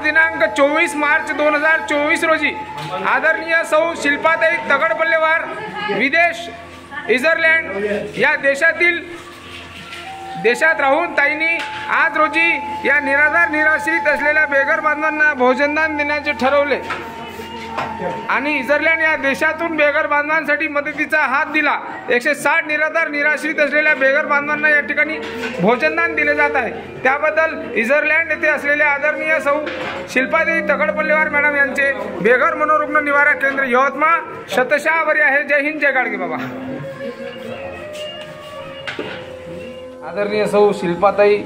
दिनांक 24 मार्च 2024 रोजी आदरणीय सौ शिल्पाताई तगडपल्लेवार विदेश इस्रायल या देशात राहून ताईंनी आज रोजी या निराधार निराश्रित असलेल्या बेघर बांधवांना भोजनदान देण्याचे ठरवले आणि इस्रायल या देशातून बेघर बांधवांसाठी मदतीचा हात दिला। 160 निराधार निराश्रित असलेल्या बेघर बांधवांना या ठिकाणी भोजनदान दिले जात आहे। त्याबद्दल इस्रायल येथे असलेल्या आदरणीय सौ शिल्पाताई तगडपल्लेवार मॅडम यांचे बेघर मनोरुग्ण निवारा केंद्र यवतमाळ शतशः आभारी आहे। जय हिंद, जय गाडगे बाबा। आदरणीय सौ शिल्पाताई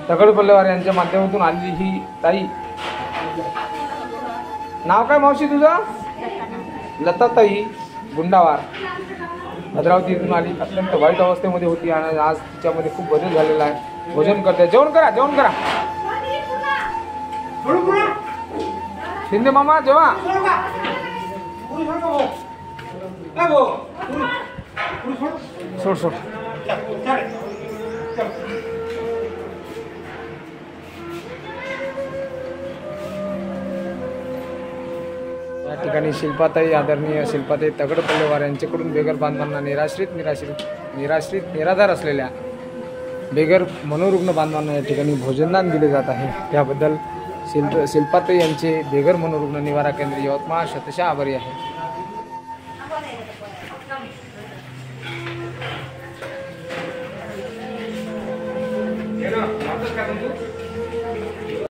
तगडपल्लेवार यांच्या माध्यमातून आलेली ही ताई, नाव काय मावशी तुझं? लताताई गुंडावार, भद्रावतीतून आली। अत्यंत वाईट अवस्थेमध्ये होती आणि आज तिच्यामध्ये खूप बदल झालेला आहे। भोजन करते, जेवण करा, जेवण करा। शिंदे मामा जेवा। सोड सोड। या ठिकाणी शिल्पाताई, आदरणीय शिल्पाताई तगडपल्लेवार यांच्याकडून बेघर बांधवांना निराधार असलेल्या बेघर मनोरुग्ण बांधवांना या ठिकाणी भोजनदान दिले जात आहे। त्याबद्दल शिल्पाताई यांचे बेघर मनोरुग्ण निवारा केंद्र यवतमाळ शतशः आभारी आहे।